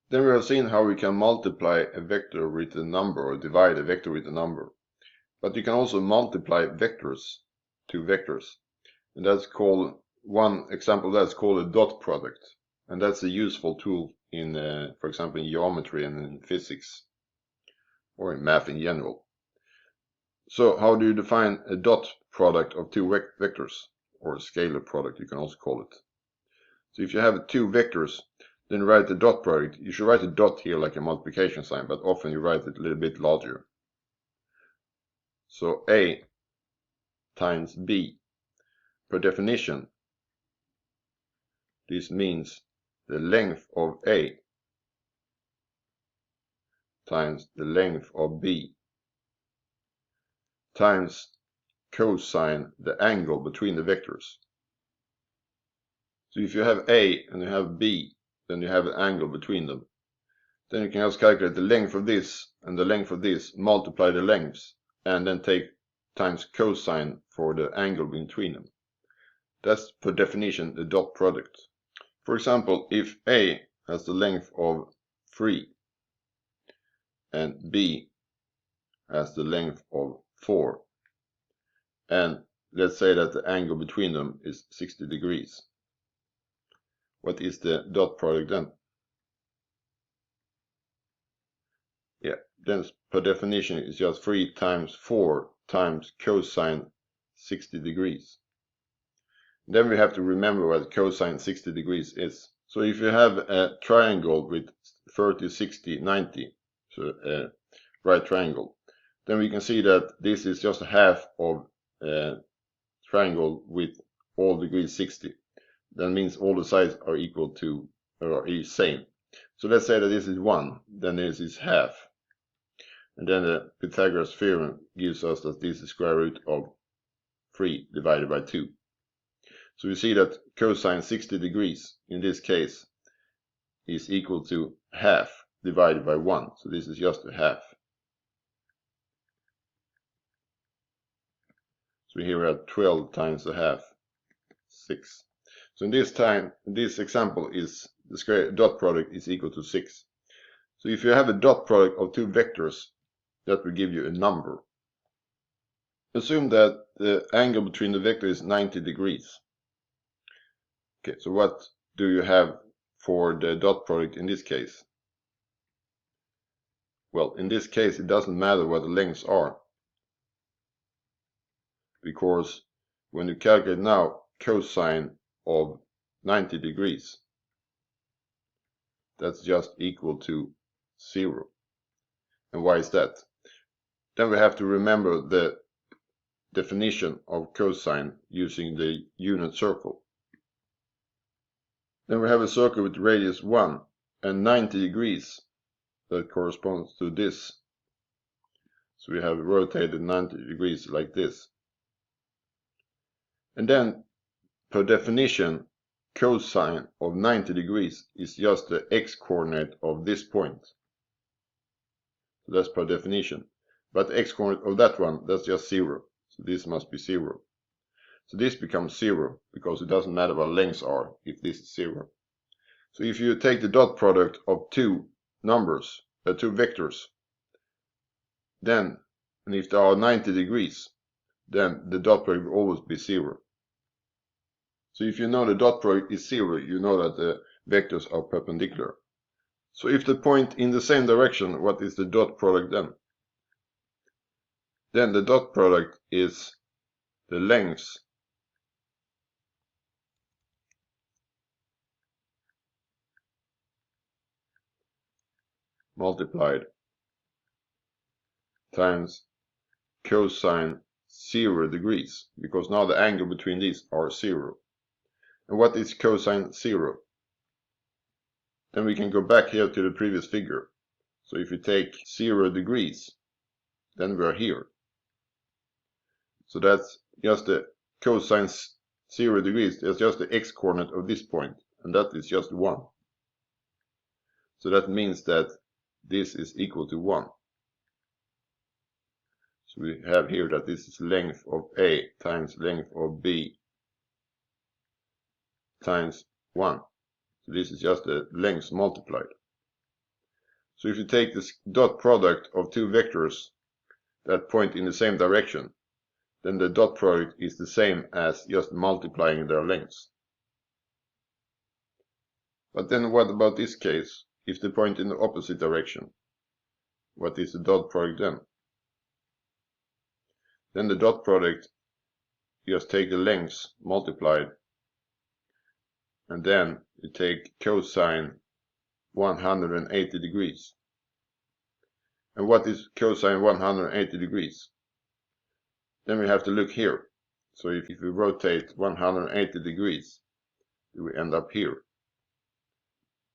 Then we have seen how we can multiply a vector with a number or divide a vector with a number. But you can also multiply vectors, two vectors. And that's called, one example that's called a dot product. And that's a useful tool in, for example, in geometry and in physics, or in math in general. So how do you define a dot product of two vectors, or a scalar product you can also call it? So if you have two vectors, then write the dot product. You should write a dot here like a multiplication sign, but often you write it a little bit larger. So A times B. Per definition, this means the length of A times the length of B times cosine the angle between the vectors. So if you have A and you have B, then you have an angle between them. Then you can just calculate the length of this and the length of this, multiply the lengths, and then take times cosine for the angle between them. That's per definition the dot product. For example, if A has the length of 3 and B has the length of 4, and let's say that the angle between them is 60 degrees. What is the dot product then? Yeah, then per definition it's just 3 times 4 times cosine 60 degrees. Then we have to remember what cosine 60 degrees is. So if you have a triangle with 30, 60, 90, so a right triangle, then we can see that this is just half of a triangle with all degrees 60. That means all the sides are equal to, or is same. So let's say that this is 1, then this is half. And then the Pythagoras theorem gives us that this is square root of 3 divided by 2. So we see that cosine 60 degrees in this case is equal to half divided by 1. So this is just a half. So here we have 12 times a half, 6. So in this example is the square dot product is equal to 6. So if you have a dot product of two vectors, that will give you a number. Assume that the angle between the vector is 90 degrees. Okay, so what do you have for the dot product in this case? Well, in this case it doesn't matter what the lengths are, because when you calculate now cosine of 90 degrees, that's just equal to 0. And why is that? Then we have to remember the definition of cosine using the unit circle. Then we have a circle with radius 1 and 90 degrees that corresponds to this. So we have rotated 90 degrees like this. And then per definition, cosine of 90 degrees is just the x-coordinate of this point. So that's per definition. But the x-coordinate of that one, that's just 0. So this must be 0. So this becomes 0 because it doesn't matter what lengths are if this is 0. So if you take the dot product of two numbers, two vectors, then, and if they are 90 degrees, then the dot product will always be 0. So if you know the dot product is 0, you know that the vectors are perpendicular. So if they point in the same direction, what is the dot product then? Then the dot product is the lengths multiplied times cosine 0 degrees, because now the angle between these are 0. And what is cosine 0? Then we can go back here to the previous figure. So if you take 0 degrees, then we are here. So that's just the cosine 0 degrees, that's just the x-coordinate of this point, and that is just 1. So that means that this is equal to 1. So we have here that this is length of A times length of B times 1. So this is just the lengths multiplied. So if you take this dot product of two vectors that point in the same direction, then the dot product is the same as just multiplying their lengths. But then what about this case? If they point in the opposite direction, what is the dot product then? Then the dot product, just take the lengths multiplied, and then you take cosine 180 degrees. And what is cosine 180 degrees? Then we have to look here. So if we rotate 180 degrees, we end up here.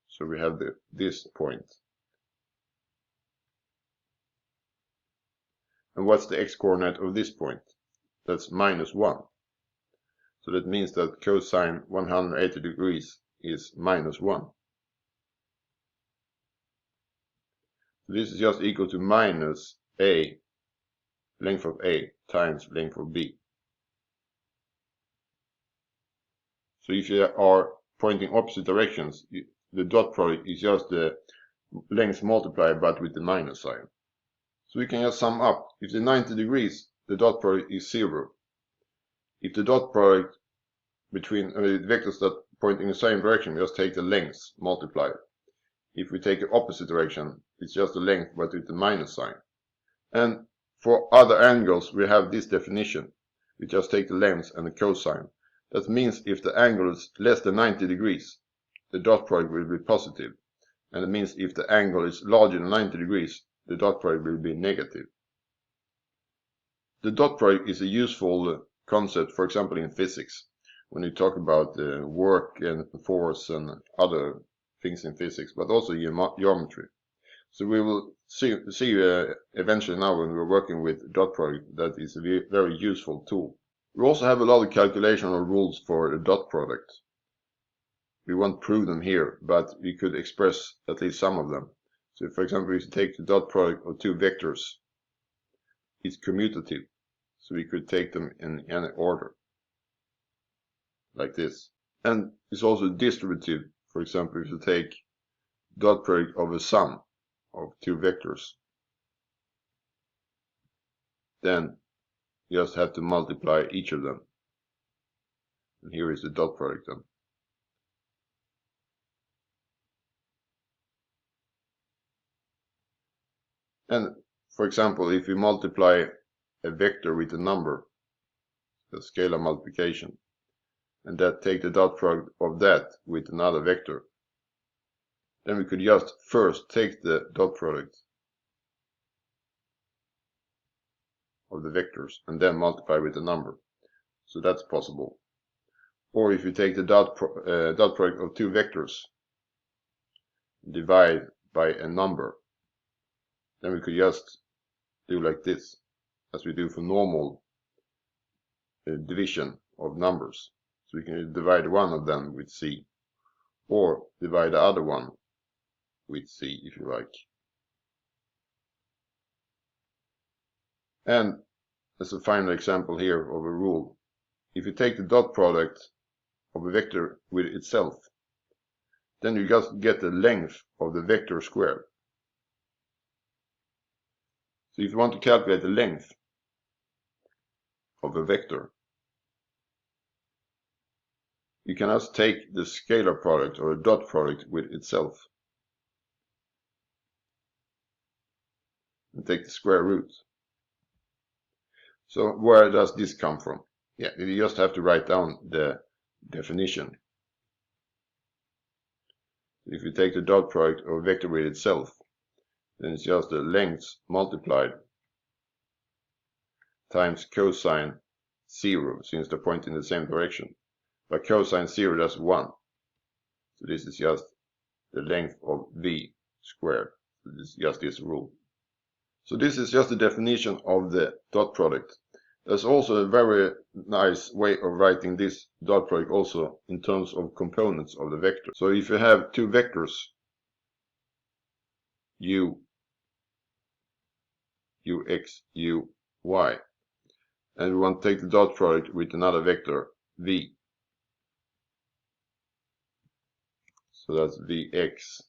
So we have this point. And what's the x-coordinate of this point? That's -1. So that means that cosine 180 degrees is -1. So this is just equal to minus a, length of a, times length of b. So if you are pointing opposite directions, the dot product is just the length multiplied but with the minus sign. So we can just sum up. If the 90 degrees, the dot product is 0. If the dot product between vectors that point in the same direction, we just take the lengths multiplied. If we take the opposite direction, it's just the length but with the minus sign. And for other angles, we have this definition. We just take the lengths and the cosine. That means if the angle is less than 90 degrees, the dot product will be positive. And it means if the angle is larger than 90 degrees, the dot product will be negative. The dot product is a useful concept, for example, in physics, when you talk about work and force and other things in physics, but also geometry. So we will see eventually now when we're working with dot product that is a very useful tool. We also have a lot of calculational rules for the dot product. We won't prove them here, but we could express at least some of them. So for example, if you take the dot product of two vectors, it's commutative. So we could take them in any order, like this. And it's also distributive. For example, if you take dot product of a sum of two vectors, then you just have to multiply each of them. And here is the dot product then. And for example, if we multiply a vector with a number, the scalar multiplication, and that take the dot product of that with another vector, then we could just first take the dot product of the vectors and then multiply with the number. So that's possible. Or if you take the dot product of two vectors, divide by a number, then we could just do like this, as we do for normal division of numbers. So we can divide one of them with c, or divide the other one with c if you like. And as a final example here of a rule, if you take the dot product of a vector with itself, then you just get the length of the vector squared. So if you want to calculate the length of a vector, you can just take the scalar product or a dot product with itself and take the square root. So where does this come from? Yeah, you just have to write down the definition. If you take the dot product of a vector with itself, then it's just the lengths multiplied times cosine 0, since they're pointing in the same direction. But cosine 0, that's 1. So this is just the length of v squared. So this is just this rule. So this is just the definition of the dot product. There's also a very nice way of writing this dot product also in terms of components of the vector. So if you have two vectors, u, ux, uy, and we want to take the dot product with another vector, v. So that's vx,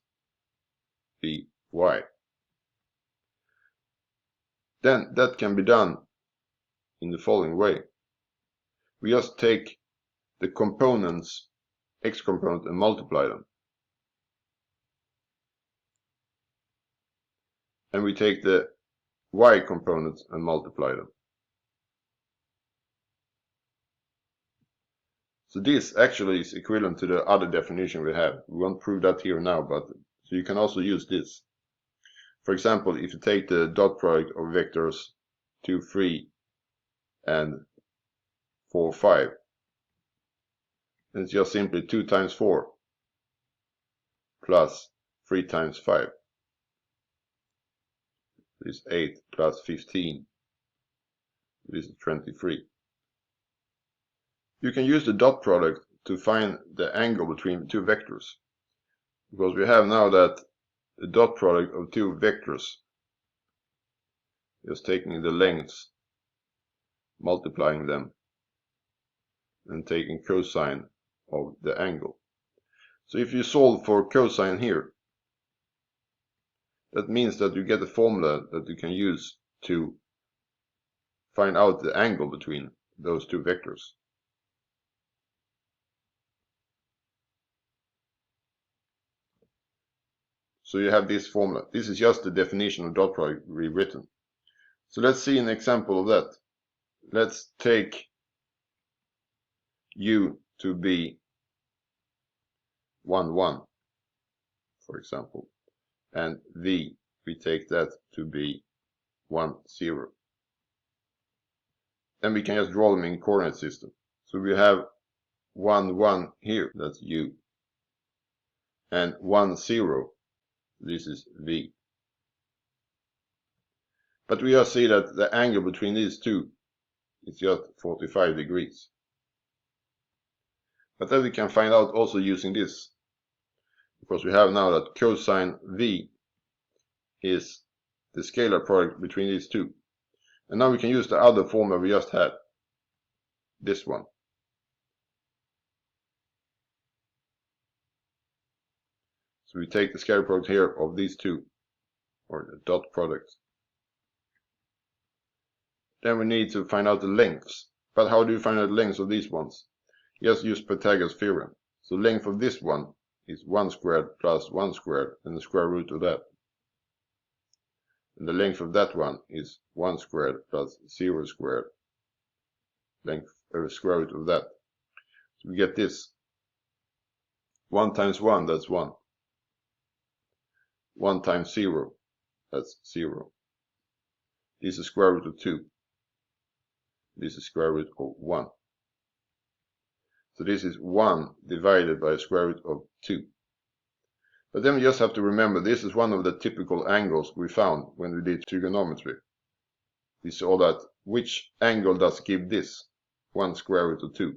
y. Then that can be done in the following way. We just take the components, x component, and multiply them. And we take the y components and multiply them. So this actually is equivalent to the other definition we have. We won't prove that here now, but so you can also use this. For example, if you take the dot product of vectors 2, 3 and 4, 5, then it's just simply 2 times 4 plus 3 times 5. This is 8 plus 15. This is 23. You can use the dot product to find the angle between two vectors, because we have now that the dot product of two vectors is taking the lengths, multiplying them, and taking cosine of the angle. So if you solve for cosine here, that means that you get a formula that you can use to find out the angle between those two vectors. So you have this formula. This is just the definition of dot product rewritten. So let's see an example of that. Let's take u to be 1, 1, for example, and v, we take that to be 1, 0. Then we can just draw them in coordinate system. So we have 1, 1 here, that's u, and 1, 0, this is v. But we just see that the angle between these two is just 45 degrees. But then we can find out also using this, because we have now that cosine v is the scalar product between these two. And now we can use the other formula we just had, this one. So we take the scalar product here of these two, or the dot product. Then we need to find out the lengths. But how do you find out the lengths of these ones? Just use Pythagoras theorem. So length of this one is 1 squared plus 1 squared and the square root of that. And the length of that one is 1 squared plus 0 squared. Length or square root of that. So we get this. 1 times 1, that's 1. 1 times 0, that's 0. This is square root of 2. This is square root of 1. So this is 1 divided by square root of 2. But then we just have to remember this is one of the typical angles we found when we did trigonometry. We saw that which angle does give this? 1 square root of 2.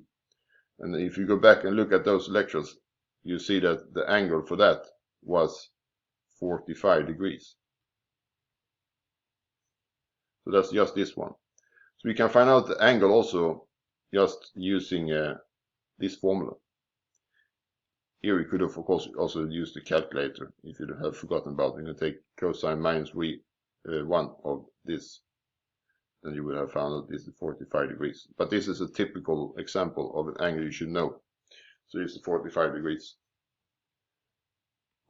And if you go back and look at those lectures, you see that the angle for that was 45 degrees. So that's just this one. So we can find out the angle also just using this formula. Here we could have, of course, also used the calculator. If you have forgotten about it, you can take cosine minus 1 of this. Then you would have found that this is 45 degrees. But this is a typical example of an angle you should know. So it's 45 degrees.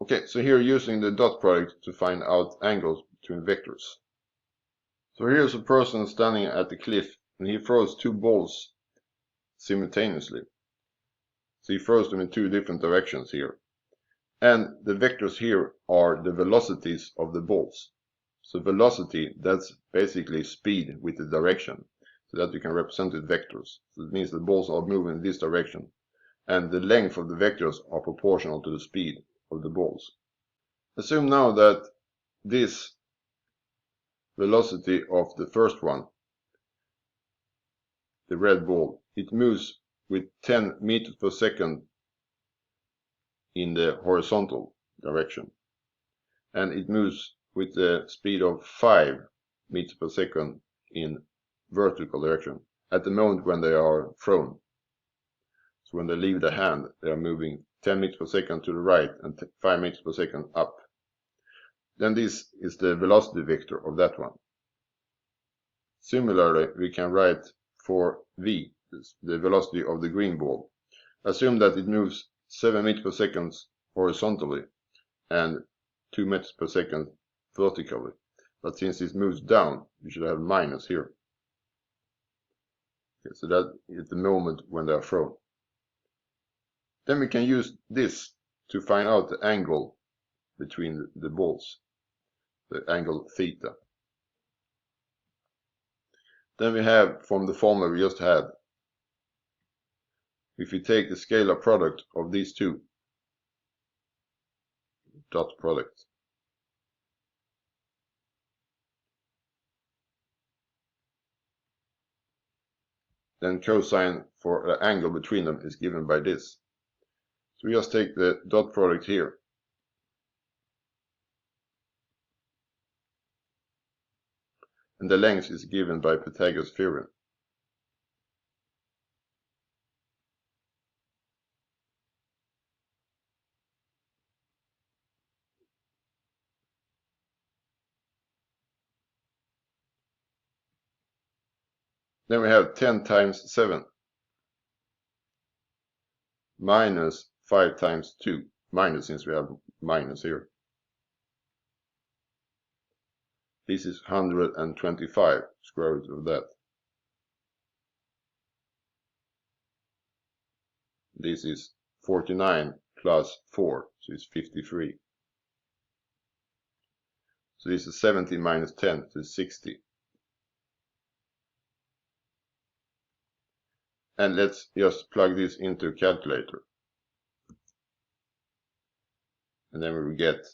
Okay, so here using the dot product to find out angles between vectors. So here's a person standing at the cliff and he throws two balls simultaneously. So he throws them in two different directions here. And the vectors here are the velocities of the balls. So velocity, that's basically speed with the direction. So that you can represent with vectors. So it means the balls are moving in this direction. And the length of the vectors are proportional to the speed of the balls. Assume now that this velocity of the first one, the red ball, it moves with 10 meters per second in the horizontal direction. And it moves with the speed of 5 meters per second in vertical direction at the moment when they are thrown. So when they leave the hand, they are moving 10 meters per second to the right and 5 meters per second up. then this is the velocity vector of that one. Similarly, we can write for v, the velocity of the green ball. Assume that it moves 7 meters per second horizontally and 2 meters per second vertically. But since it moves down, we should have minus here. Okay, so that is the moment when they are thrown. Then we can use this to find out the angle between the balls, the angle theta. Then we have, from the formula we just had, if we take the scalar product of these two, dot product, then cosine for the angle between them is given by this. So we just take the dot product here. And the length is given by Pythagoras' theorem. Then we have 10 times 7 minus 5 times 2, minus since we have minus here. This is 125, square root of that. This is 49 plus 4, so it's 53. So this is 70 minus 10, so it's 60. And let's just plug this into a calculator. And then we will get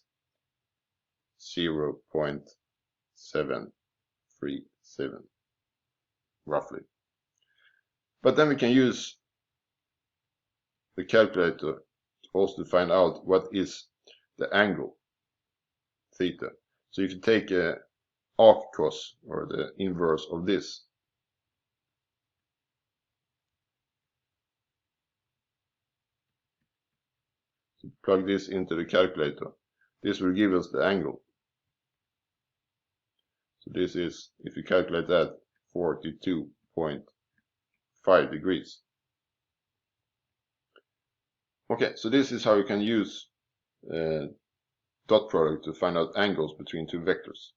0.737, roughly. But then we can use the calculator also to find out what is the angle, theta. So if you take a arc cos, or the inverse of this, so plug this into the calculator, this will give us the angle. So this is, if you calculate that, 42.5 degrees. Okay, so this is how you can use dot product to find out angles between two vectors.